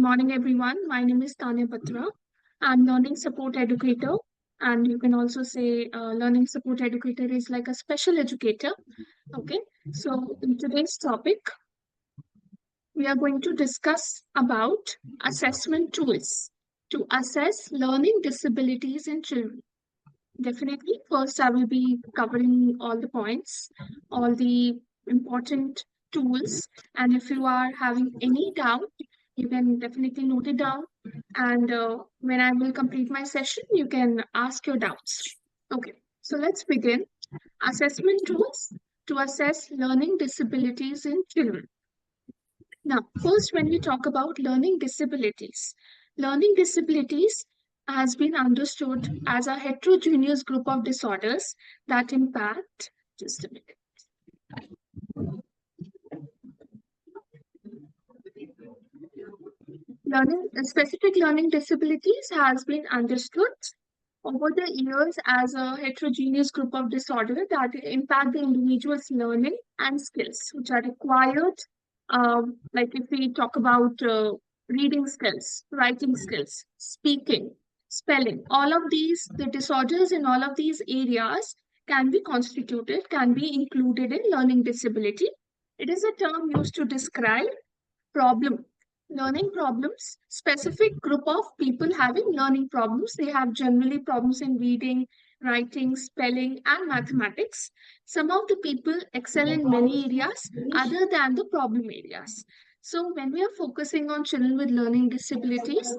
morning, everyone. My name is Tanya Patra. I'm learning support educator, and you can also say learning support educator is like a special educator. Okay, so in today's topic, we are going to discuss about assessment tools to assess learning disabilities in children. Definitely, first I will be covering all the points, all the important tools, and if you are having any doubt, you can definitely note it down. And when I will complete my session, you can ask your doubts. Okay, so let's begin. Assessment tools to assess learning disabilities in children. Now, first, when we talk about learning disabilities has been understood as a heterogeneous group of disorders that impact, just a minute. Specific learning disabilities has been understood over the years as a heterogeneous group of disorders that impact the individual's learning and skills, which are required. Like if we talk about reading skills, writing skills, speaking, spelling, all of these, the disorders in all of these areas can be constituted, can be included in learning disability. It is a term used to describe problem learning problems, specific group of people having learning problems. They have generally problems in reading, writing, spelling, and mathematics. Some of the people excel in many areas other than the problem areas. So when we are focusing on children with learning disabilities,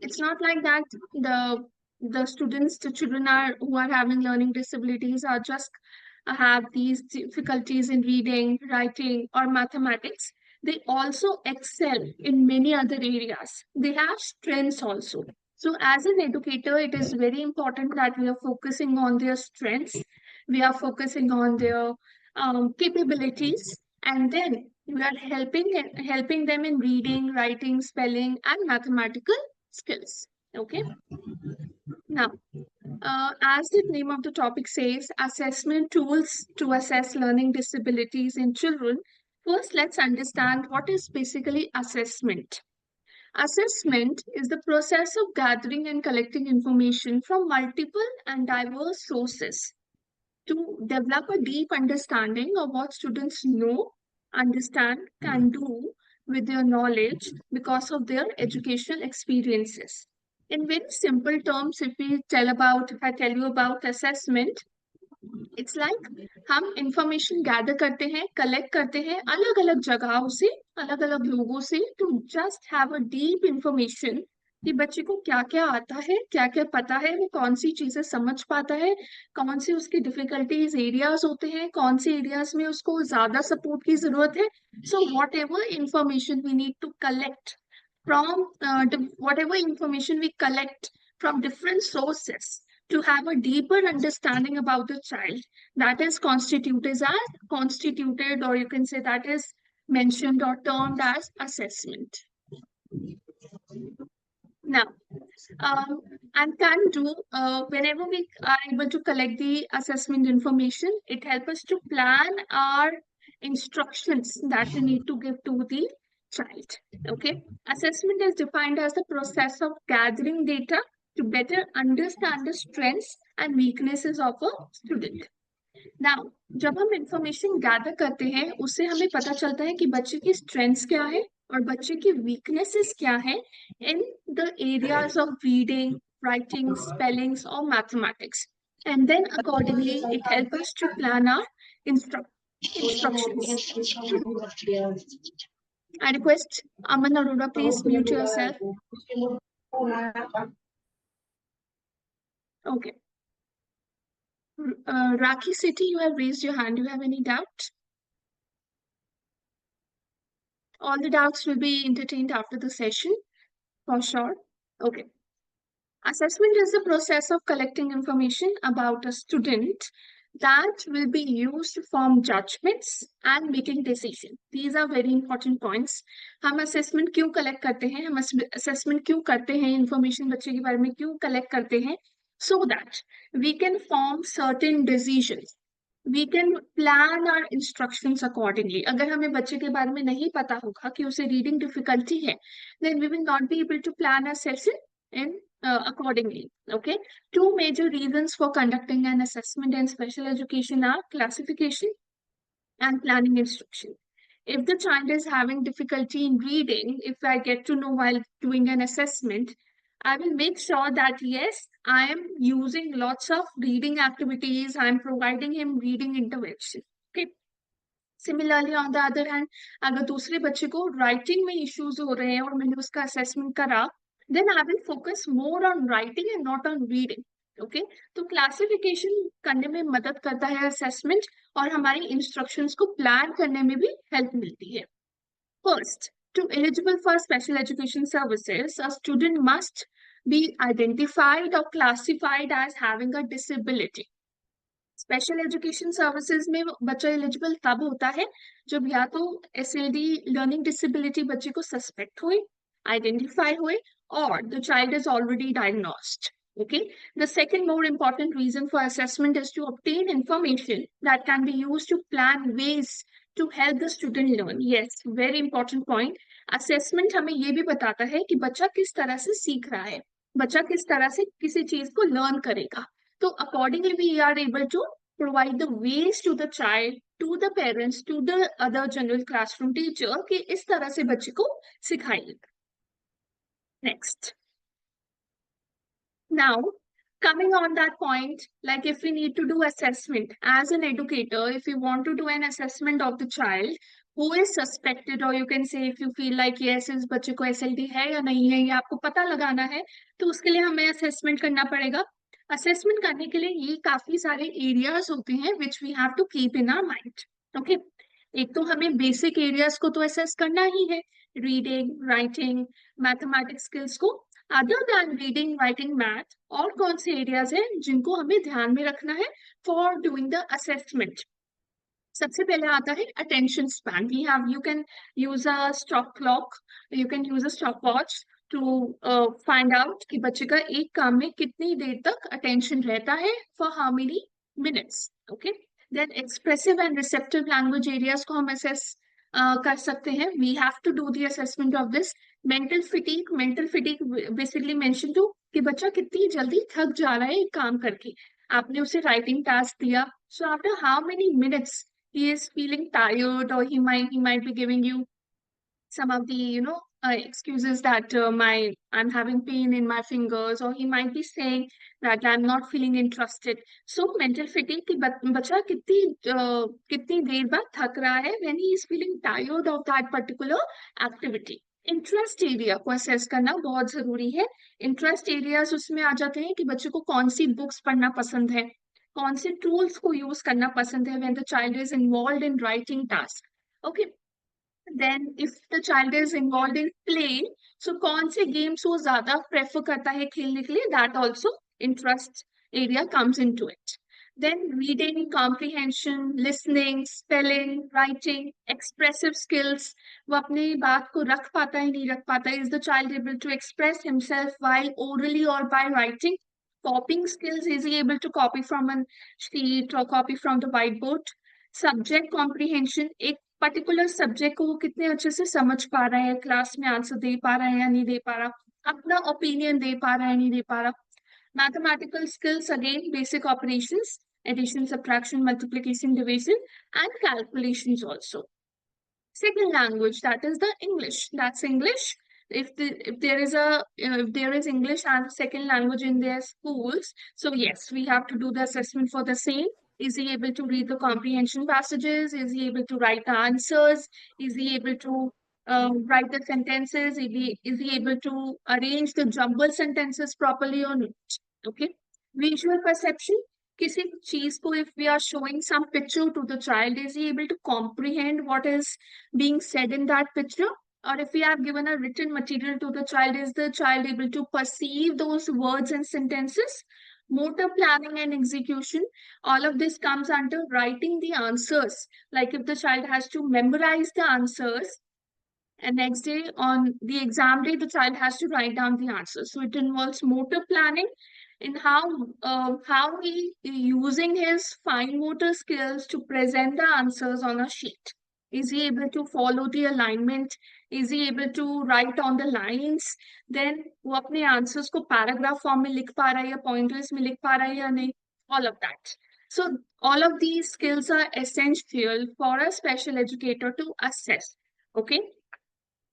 it's not like that the students, the children are who are having learning disabilities are just have these difficulties in reading, writing, or mathematics. They also excel in many other areas. They have strengths also. So as an educator, it is very important that we are focusing on their strengths. We are focusing on their capabilities, and then we are helping them in reading, writing, spelling, and mathematical skills. Okay. Now, as the name of the topic says, assessment tools to assess learning disabilities in children. First, let's understand what is basically assessment. Assessment is the process of gathering and collecting information from multiple and diverse sources to develop a deep understanding of what students know, understand, can do with their knowledge because of their educational experiences. In very simple terms, if I tell you about assessment, it's like हम information gather करते हैं, collect करते हैं अलग अलग जगहों से, अलग अलग लोगों से to just have a deep information कि बच्चे को क्या क्या आता है, क्या क्या पता है, वो कौन सी चीजें समझ पाता है, कौन से उसकी डिफिकल्टीज एरियाज होते हैं, कौन से एरियाज में उसको ज्यादा सपोर्ट की जरूरत है. So whatever information we need to collect from whatever information we collect from different sources to have a deeper understanding about the child, that is constituted, or you can say that is mentioned or termed as assessment. Now, and can do whenever we are able to collect the assessment information, it helps us to plan our instructions that we need to give to the child. Okay, assessment is defined as the process of gathering data to better understand the strengths and weaknesses of a student. Now, जब हम information gather करते हैं, उससे हमें पता चलता है कि बच्चे की स्ट्रेंथ्स क्या है और बच्चे की वीकनेसेस क्या है in the areas of reading, writing, spellings, or mathematics. And then accordingly, it helps us to plan our instructions. I request Aman Arora, please mute yourself. Okay. Rakhi City, you have raised your hand. Do you have any doubt? All the doubts will be entertained after the session, for sure. Okay. Assessment is the process of collecting information about a student that will be used to form judgments and making decisions. These are very important points. हम assessment क्यों collect करते हैं? हम assessment क्यों करते हैं? Information बच्चे के बारे में क्यों collect करते हैं? So that we can form certain decisions. We can plan our instructions accordingly. अगर हमें बच्चे के बारे में नहीं पता होगा कि उसे रीडिंग डिफिकल्टी है, then we will not be able to plan a session in accordingly. Okay, two major reasons for conducting an assessment in special education are classification and planning instruction. If the child is having difficulty in reading, if I get to know while doing an assessment, I will make sure that yes, I am using lots of reading activities, I am providing him reading intervention. Okay. Similarly on the other hand, अगर दूसरे बच्चे को writing में issues हो रहे हैं और मैंने उसका असेसमेंट करा, then I will focus more on writing and not on reading. Okay, तो क्लासिफिकेशन करने में मदद करता है असेसमेंट, और हमारी इंस्ट्रक्शंस को प्लान करने में भी हेल्प मिलती है। First, to eligible for special education services, a student must be identified or classified as having a disability. Special education services में बच्चा एलिजिबल तब होता है जब या तो एसएलडी लर्निंग डिसेबिलिटी बच्चे को सस्पेक्ट हुए, आइडेंटिफाई हुए, और the child is already diagnosed. Okay, the second more important reason for assessment is to obtain information that can be used to plan ways to help the student learn. Yes, very important point. Assessment हमें ये भी बताता है कि बच्चा किस तरह से सीख रहा है, बच्चा किस तरह से किसी चीज को लर्न करेगा. तो accordingly we are able to provide the ways to the child, to the parents, to the other general classroom teacher कि इस तरह से बच्चे को सिखाइए. Next. Now, coming on that point, like if we need to do assessment as an educator, if you want to do an assessment of the child who is suspected, or you can say if you feel like yes, इस बच्चे को SLD है या नहीं है, ये आपको पता लगाना है, तो उसके लिए हमें assessment करना पड़ेगा. असेसमेंट करने के लिए ये काफी सारे एरियाज होते हैं which we have to keep in our mind. Okay, एक तो हमें बेसिक एरियाज को तो असेस करना ही है, रीडिंग, राइटिंग, मैथमेटिक्स स्किल्स को. Other than reading, writing, math, और कौन से एरियाज हैं जिनको हमें ध्यान में रखना है फॉर डूइंग द असेसमेंट. सबसे पहले आता है attention span. We have, you can use a stop clock, you can use a stop watch to find out कि बच्चे का एक काम में कितनी देर तक अटेंशन रहता है, for how many minutes. Okay, then expressive and receptive language areas को हम असेस कर सकते हैं. We have to do the assessment of this. Mental फिटिक बेसिकली मेंशन टू कि बच्चा कितनी जल्दी थक जा रहा है एक काम करके. आपने उसे राइटिंग टास्क दिया, so after how many minutes he is feeling tired, or he might be giving you some of the excuses that I'm having pain in my fingers, or he might be saying that I'm not feeling interested. So mental fatigue कि बच्चा कितनी देर बाद थक रहा है, when he is feeling tired of that particular activity. Interest area को assess करना बहुत जरूरी है. इंटरेस्ट एरियाज उसमें आ जाते हैं कि बच्चे को कौन सी बुक्स पढ़ना पसंद है, कौन से टूल्स को यूज करना पसंद है when the child is involved in writing task. Okay, then if the child is involved in playing, so कौन से गेम्स वो ज्यादा प्रेफर करता है खेलने के लिए, that also interest area comes in to it. Then reading, comprehension, listening, spelling, writing, expressive skills. वो अपनी बात को रख पाता है नहीं रख पाता है. Is the child able to express himself while orally or by writing? Copying skills, is he able to copy from a sheet or copy from the whiteboard? Subject comprehension, एक पर्टिकुलर सब्जेक्ट को वो कितने अच्छे से समझ पा रहा है, क्लास में आंसर दे पा रहा है या नहीं दे पा रहा, अपना ओपिनियन दे पा रहा है नहीं दे पा रहा. Mathematical skills, again, basic operations, addition, subtraction, multiplication, division, and calculations also. Second language, that is the English. That's English. If there is if there is English as a second language in their schools, so yes, we have to do the assessment for the same. Is he able to read the comprehension passages? Is he able to write the answers? Is he able to write the sentences? Is he able to arrange the jumbled sentences properly or not? Okay. Visual perception. किसी चीज को, if we are showing some picture to the child, is he able to comprehend what is being said in that picture? Or if we have given a written material to the child, is the child able to perceive those words and sentences? Motor planning and execution, all of this comes under writing the answers. Like if the child has to memorize the answers, and next day on the exam day, the child has to write down the answers. So it involves motor planning in how he using his fine motor skills to present the answers on a sheet. Is he able to follow the alignment? Is he able to write on the lines? Then वो अपने answers को paragraph form में लिख पा रहा है या pointers में लिख पा रहा है या नहीं? All of that. So all of these skills are essential for a special educator to assess. Okay.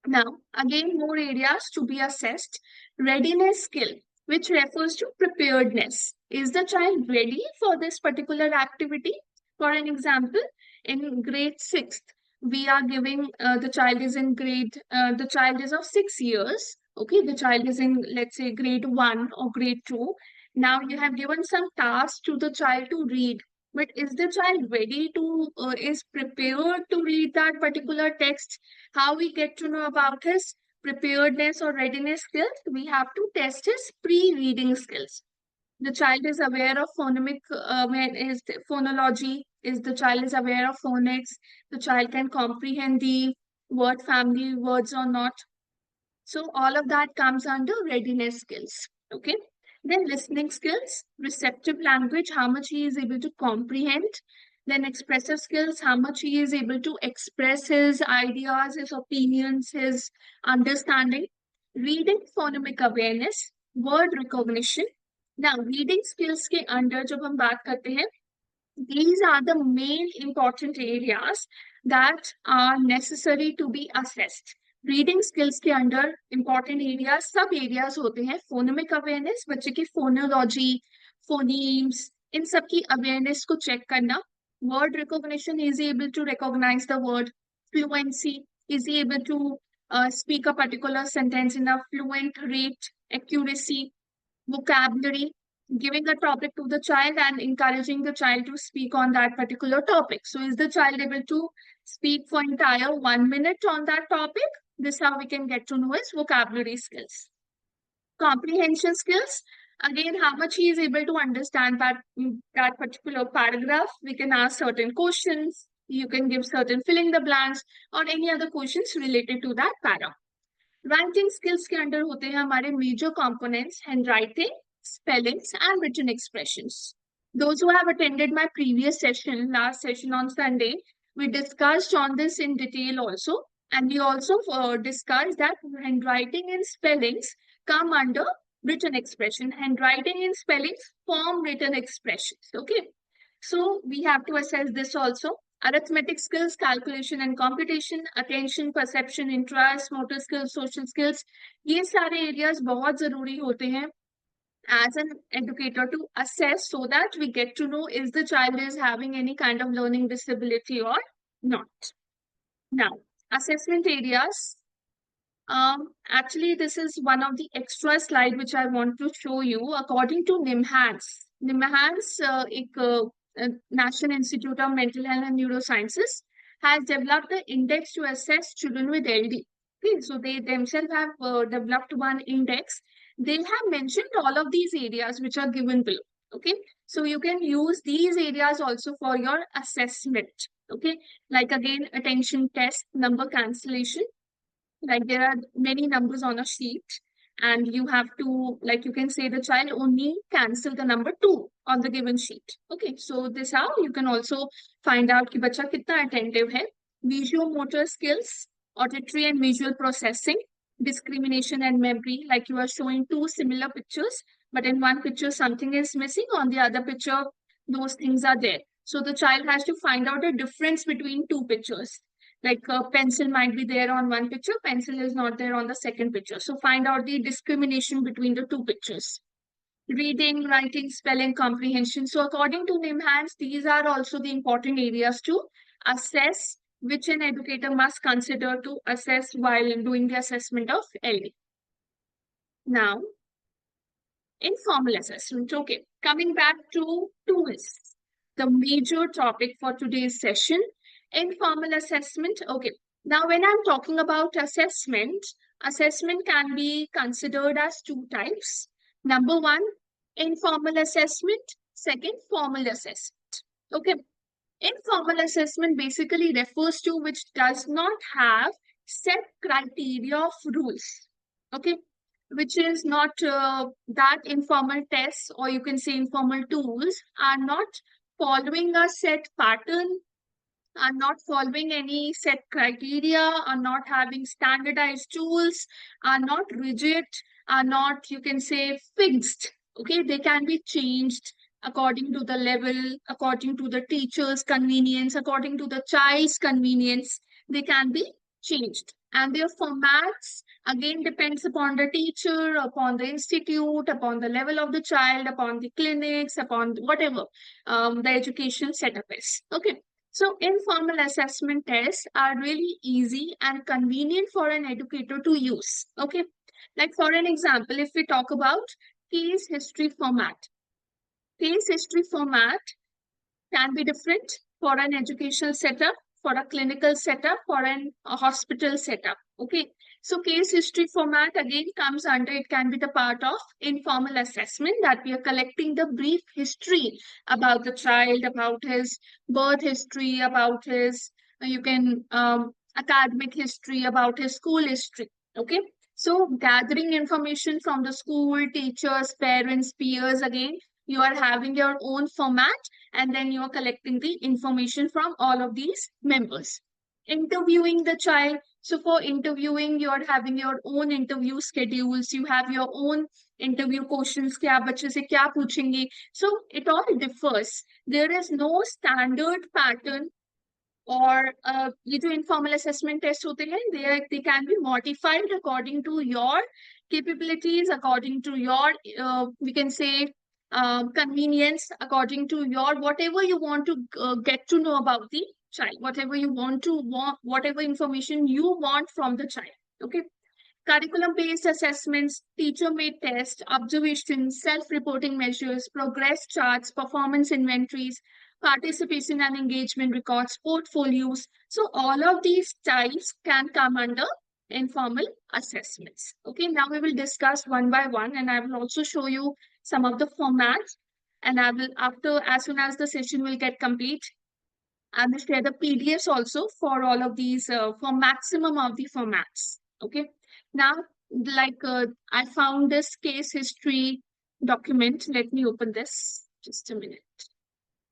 Now, again, more areas to be assessed. Readiness skill, which refers to preparedness. Is the child ready for this particular activity? For an example, in grade 6th, we are giving the child is in the child is of 6 years. Okay, the child is in, let's say, grade 1 or grade 2. Now you have given some tasks to the child to read. But is the child ready to, is prepared to read that particular text? How we get to know about his preparedness or readiness skills? We have to test his pre-reading skills. The child is aware of is phonology, is the child is aware of phonics, the child can comprehend the word family words or not. So all of that comes under readiness skills. Okay. Then listening skills, receptive language, how much he is able to comprehend. Then expressive skills, how much he is able to express his ideas, his opinions, his understanding. Reading phonemic awareness, word recognition. Now, reading skills के अंदर जब हम बात करते हैं, these are the main important areas that are necessary to be assessed. Reading skills के under important areas सब areas होते हैं. फोनेमिक अवेयरनेस, बच्चे की फोनोलॉजी, फोनीम्स, इन सब की अवेयरनेस को चेक करना. Word recognition, is able to recognise the word. Fluency, is able to speak a particular sentence in a fluent rate. Accuracy, vocabulary, giving a topic to the child and encouraging the child to speak on that particular topic. So is the child able to speak for entire 1 minute on that topic? This is how we can get to know his vocabulary skills. Comprehension skills, again, how much he is able to understand that particular paragraph. We can ask certain questions. You can give certain fill in the blanks or any other questions related to that paragraph. Writing skills के under होते हैं हमारे major components, hand writing, spellings and written expressions. Those who have attended my previous session, last session on Sunday, we discussed on this in detail also, and we also discussed that handwriting and spellings come under written expression. Handwriting and spellings form written expressions. Okay, so we have to assess this also. Arithmetic skills, calculation and computation, attention, perception, interest, motor skills, social skills, ये सारे areas बहुत जरूरी होते हैं as an educator to assess, so that we get to know is the child is having any kind of learning disability or not. Now, assessment areas. Actually, this is one of the extra slide which I want to show you. According to NIMHANS, National Institute of Mental Health and Neurosciences, has developed the index to assess children with LD. Okay, so they themselves have developed one index. They have mentioned all of these areas which are given below. Okay, so you can use these areas also for your assessment. Okay, like again, attention test, number cancellation. Like there are many numbers on a sheet, and you have to, like you can say the child only cancel the number 2 on the given sheet. Okay, so this how you can also find out ki bacha kitna attentive hai. Visual motor skills, auditory and visual processing, discrimination and memory, like you are showing two similar pictures, but in one picture something is missing, on the other picture those things are there. So the child has to find out a difference between two pictures. Like a pencil might be there on one picture, pencil is not there on the second picture. So find out the discrimination between the two pictures. Reading, writing, spelling, comprehension. So according to NIMHANS, these are also the important areas to assess, which an educator must consider to assess while doing the assessment of LD. Now, informal assessment. Okay, coming back to tools, the major topic for today's session. Informal assessment. Okay, now when I'm talking about assessment, assessment can be considered as two types. Number one, informal assessment. Second, formal assessment. Okay, informal assessment basically refers to which does not have set criteria of rules. Okay, which is not that informal tests, or you can say informal tools, are not following a set pattern, are not following any set criteria, are not having standardized tools, are not rigid, are not, you can say, fixed. Okay, they can be changed according to the level, according to the teacher's convenience, according to the child's convenience. They can be changed. And their formats again depends upon the teacher, upon the institute, upon the level of the child, upon the clinics, upon whatever the education setup is. Okay. So informal assessment tests are really easy and convenient for an educator to use. Okay. Like for an example, if we talk about case history format. Case history format can be different for an educational setup, for a clinical setup, for a hospital setup. Okay. So case history format again comes under, it can be the part of informal assessment, that we are collecting the brief history about the child, about his birth history, about his, you can, academic history, about his school history. Okay. So gathering information from the school, teachers, parents, peers, again, you are having your own format, and then you are collecting the information from all of these members. Interviewing the child. So for interviewing, you are having your own interview schedules. You have your own interview questions. क्या बच्चे से क्या पूछेंगे? So it all differs. There is no standard pattern, और ये जो informal assessment test होते हैं, they can be modified according to your capabilities, according to your we can say convenience, according to your whatever you want to get to know about the child, whatever you want to want, whatever information you want from the child. Okay. Curriculum-based assessments, teacher-made tests, observations, self-reporting measures, progress charts, performance inventories, participation and engagement records, portfolios. So all of these types can come under informal assessments. Okay, now we will discuss one by one, and I will also show you some of the formats. And I will, after, as soon as the session will get complete, I will share the PDFs also for all of these, for maximum of the formats. Okay. Now, like I found this case history document. Let me open this. Just a minute.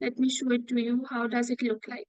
Let me show it to you. How does it look like?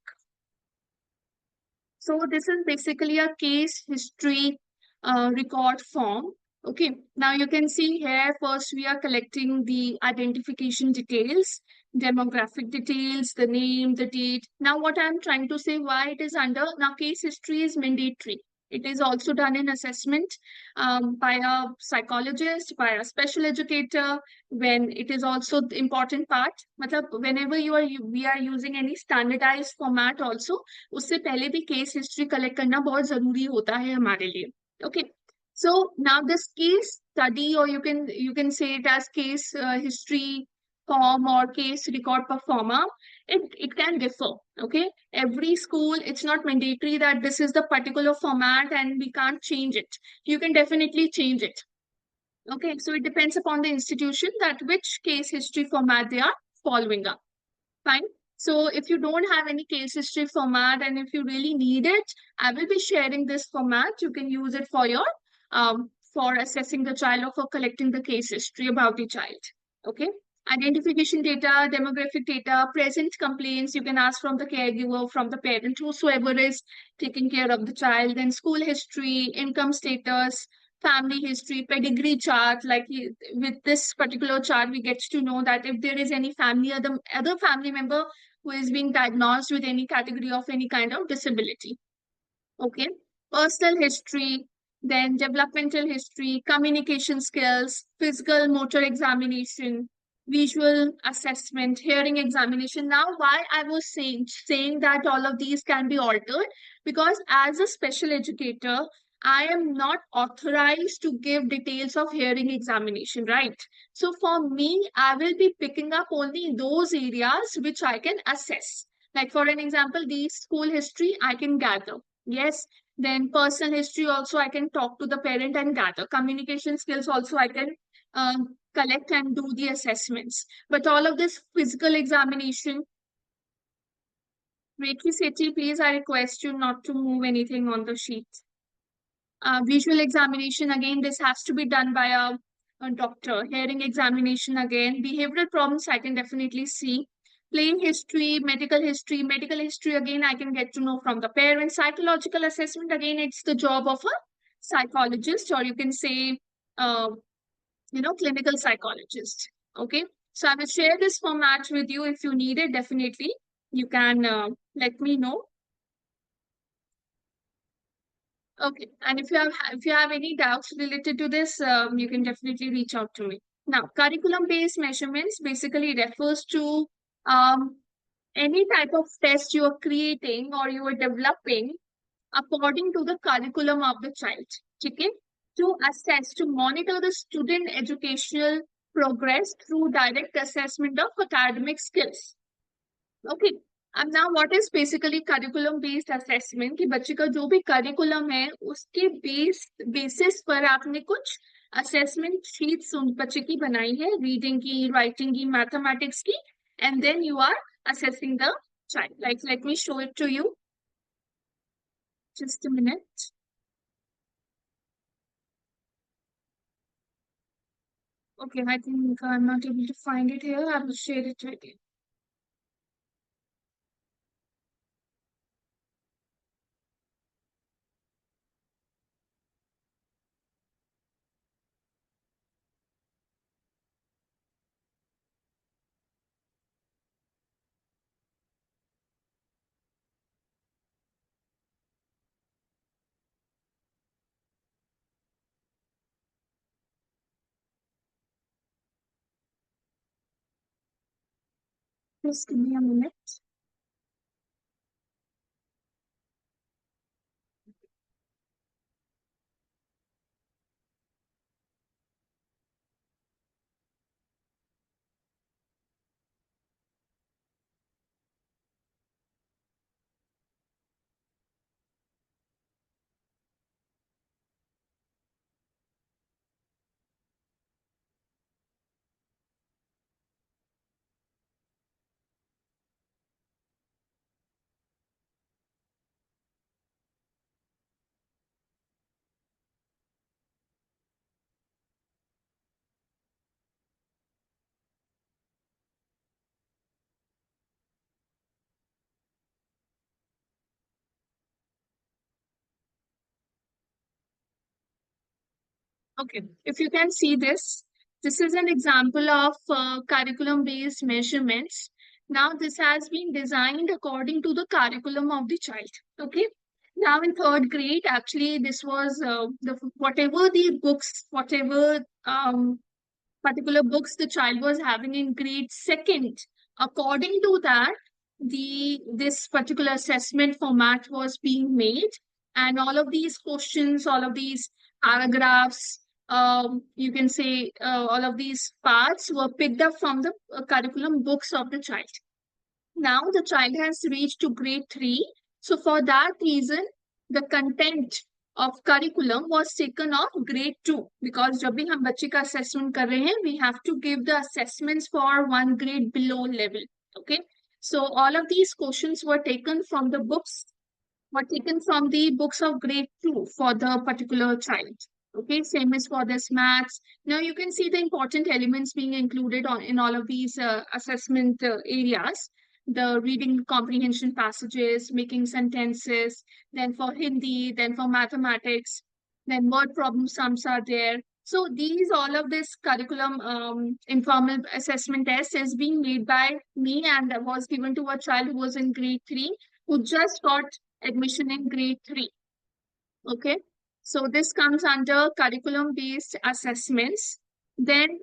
So this is basically a case history record form. Okay, now you can see here, first we are collecting the identification details, demographic details, the name, the date. Now what I'm trying to say, why it is under, now case history is mandatory. It is also done in assessment by a psychologist, by a special educator, when it is also the important part. मतलब whenever we are using any standardized format also, उससे पहले भी case history collect करना बहुत जरूरी होता है हमारे लिए. Okay, so now this case study, or you can say it as case history form or case record performer, it can differ. Okay, every school, it's not mandatory that this is the particular format and we can't change it. You can definitely change it. Okay, so it depends upon the institution that which case history format they are following up. Fine. So if you don't have any case history format, and if you really need it, I will be sharing this format. You can use it for your for assessing the child or for collecting the case history about the child. Okay. Identification data, demographic data, present complaints, you can ask from the caregiver, from the parent, whosoever is taking care of the child. Then school history, income status, family history, pedigree chart. Like with this particular chart, we get to know that if there is any family, other family member who is being diagnosed with any category of any kind of disability. Okay. Personal history, then developmental history, communication skills, physical motor examination, visual assessment, hearing examination. Now, why I was saying that all of these can be altered, because as a special educator, I am not authorized to give details of hearing examination, right? So for me, I will be picking up only those areas which I can assess. Like for an example, the school history I can gather. Yes, then personal history also I can talk to the parent and gather. Communication skills also I can collect and do the assessments. But all of this physical examination, Rekhi Sethi, please, I request you not to move anything on the sheet. Visual examination, again, this has to be done by a doctor. Hearing examination, again. Behavioral problems, I can definitely see. Plain history, medical history, again, I can get to know from the parents. Psychological assessment, again, it's the job of a psychologist, or you can say, uh, clinical psychologist. Okay. So I will share this format with you. If you need it, definitely you can let me know. Okay. And if you have any doubts related to this, you can definitely reach out to me. Now, curriculum-based measurements basically refers to um, any type of test you are creating or you are developing according to the curriculum of the child. Okay? To assess, to monitor the student educational progress through direct assessment of academic skills. Okay अब ना what is basically curriculum based assessment कि बच्चे का जो भी curriculum है उसके basis पर आपने कुछ असेसमेंट शीट्स उन बच्चे की बनाई है रीडिंग की राइटिंग की मैथमेटिक्स की and then you are assessing the child. Like, let me show it to you. Just a minute. Okay, I think I'm not able to find it here. I will share it with you. Just give me a minute. Okay, if you can see this, this is an example of curriculum-based measurements. Now, this has been designed according to the curriculum of the child. Okay. Now, in third grade, actually, this was the whatever the books, whatever particular books the child was having in grade second. According to that, this particular assessment format was being made, and all of these questions, all of these paragraphs, you can say all of these parts were picked up from the curriculum books of the child. Now the child has reached to grade 3. So for that reason, the content of curriculum was taken off grade 2 because जब भी हम बच्चे का assessment कर रहे हैं, we have to give the assessments for one grade below level. Okay. So all of these questions were taken from the books were taken from the books of grade 2 for the particular child. Okay, same as for this maths. Now you can see the important elements being included in all of these assessment areas. The reading comprehension passages, making sentences, then for Hindi, then for mathematics, then word problem sums are there. So these, all of this curriculum informal assessment test is being made by me and was given to a child who was in grade 3 who just got admission in grade 3. Okay. So this comes under curriculum based assessments. Then,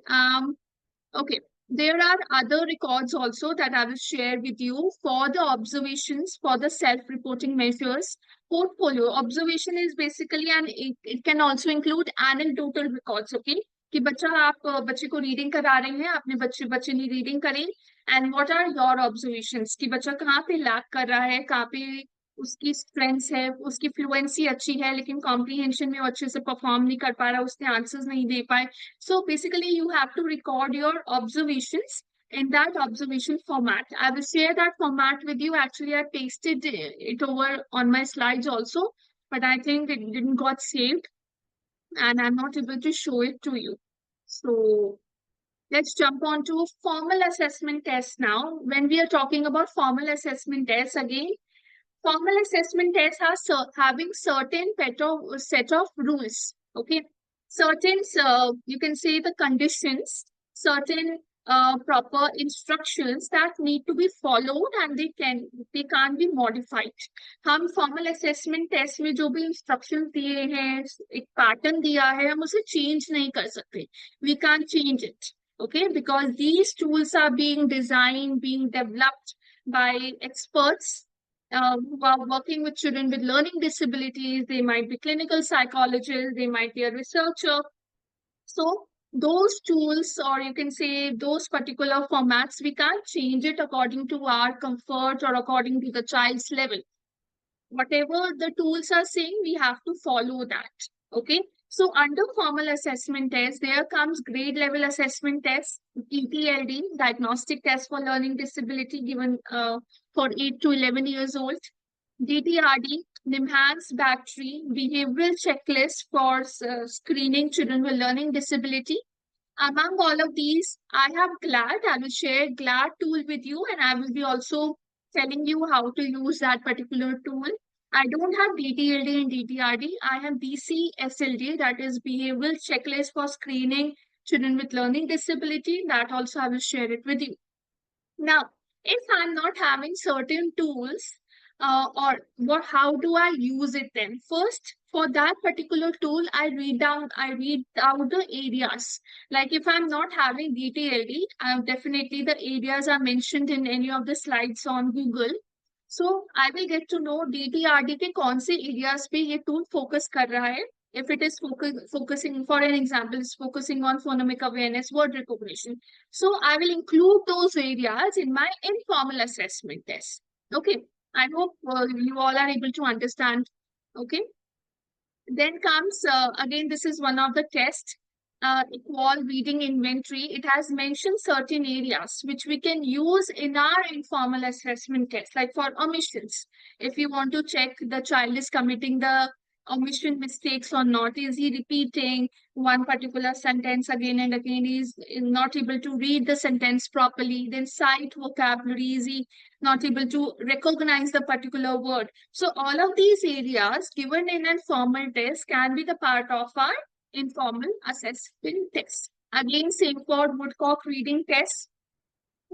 okay, there are other records also that I will share with you for the observations, for the self-reporting measures. Portfolio observation is basically, and it can also include anecdotal records. Okay, कि बच्चा आप बच्चे को reading करा रहे हैं, आपने बच्चे ने रीडिंग करी, and what are your observations कि बच्चा कहाँ पे लैक कर रहा है, कहाँ पे उसकी स्ट्रेंथ्स है, उसकी फ्लुएंसी अच्छी है लेकिन कॉम्प्रीहेंशन में वो अच्छे से परफॉर्म नहीं कर पा रहा, उसने आंसर्स नहीं दे पाए. So basically you have to record your observations in that observation format. I will share that format with you. Actually, I pasted it over on my slides also, but I think it didn't got saved. and I'm not able to show it to you. So let's jump on to formal assessment tests now. When we are talking about formal assessment tests, again, formal assessment tests are having certain set of rules. Okay, certain you can say the conditions, certain proper instructions that need to be followed, and they can't be modified. हम formal assessment test में जो भी instructions दिए हैं, एक pattern दिया है, हम उसे change नहीं कर सकते. We can't change it. Okay, because these tools are being designed, being developed by experts who are working with children with learning disabilities. They might be clinical psychologists, they might be a researcher. So those tools, or you can say those particular formats, we can't change it according to our comfort or according to the child's level. Whatever the tools are saying, we have to follow that. Okay. So under formal assessment test, there comes grade level assessment test, ETLD, diagnostic test for learning disability given for 8 to 11 years old. DTRD, enhanced battery behavioral checklist for screening children with learning disability. Among all of these, I have GLAD. I will share GLAD tool with you, and I will be also telling you how to use that particular tool. I don't have DTLD and DTRD. I have BCSLD, that is Behavioral Checklist for Screening Children with Learning Disability. That also I will share it with you. Now, if I'm not having certain tools, how do I use it then? First, for that particular tool, I read out the areas. Like if I'm not having DTLD, definitely the areas are mentioned in any of the slides on Google. So I will get to know DTRD के कौन से areas पे ये tool focus कर रहा है. If it is focusing, for an example, is focusing on phonemic awareness, word recognition. So I will include those areas in my informal assessment test. Okay. I hope you all are able to understand. Okay. Then comes, again, this is one of the tests, equal reading inventory. It has mentioned certain areas which we can use in our informal assessment test, like for omissions. If you want to check the child is committing the omission mistakes or not, is he repeating one particular sentence again and again, is not able to read the sentence properly, then cite vocabulary, is he not able to recognize the particular word. So all of these areas given in a formal test can be the part of our informal assessment test. Again, same for Woodcock reading test,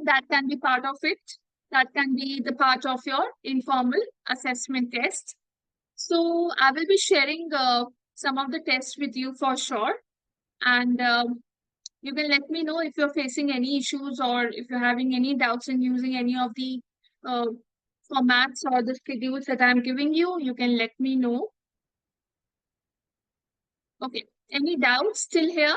that can be part of it. That can be the part of your informal assessment test. So I will be sharing some of the tests with you for sure. And you can let me know if you're facing any issues or if you're having any doubts in using any of the uh, formats or the schedules that I'm giving you. You can let me know. Okay. Any doubts still here?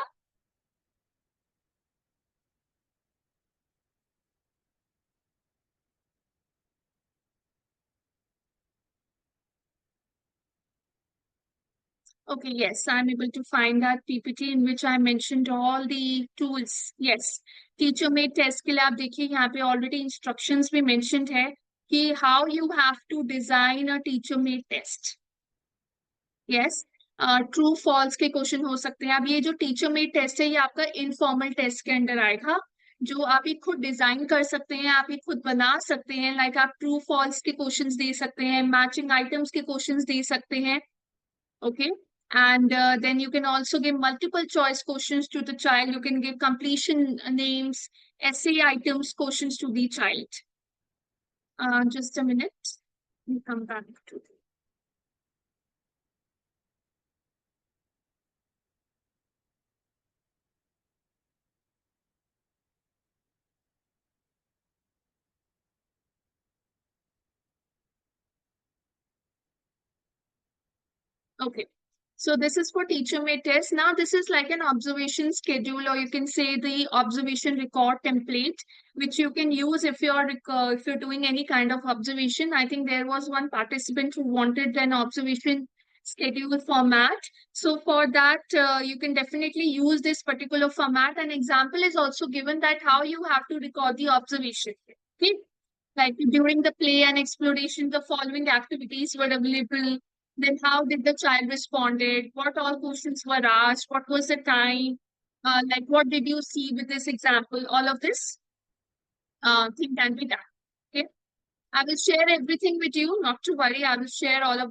Okay, yes, I'm able to find that PPT in which I mentioned all the tools. Yes, teacher made test के लिए आप देखिए यहाँ पे already instructions भी mentioned है कि how you have to design a teacher made test. Yes, true false के क्वेश्चन हो सकते हैं. अब ये जो टीचर मेड टेस्ट है ये आपका इनफॉर्मल टेस्ट के अंडर आएगा, जो आप ये खुद डिजाइन कर सकते हैं, आप ये खुद बना सकते हैं. लाइक आप ट्रू फॉल्स के क्वेश्चंस दे सकते हैं, मैचिंग आइटम्स के क्वेश्चंस दे सकते हैं. Okay. And then you can also give multiple choice questions to the child. You can give completion names, essay items, questions to the child. Just a minute. We come back to it. Okay. So this is for teacher made test. Now this is like an observation schedule, or you can say the observation record template, which you can use if you're doing any kind of observation. I think there was one participant who wanted an observation schedule format. So for that, you can definitely use this particular format. An example is also given that how you have to record the observation. Okay. Like during the play and exploration, the following activities were available. Then how did the child responded? What all questions were asked? What was the time? Like what did you see with this example? All of this thing can be done. Okay. I will share everything with you. Not to worry. I will share all of the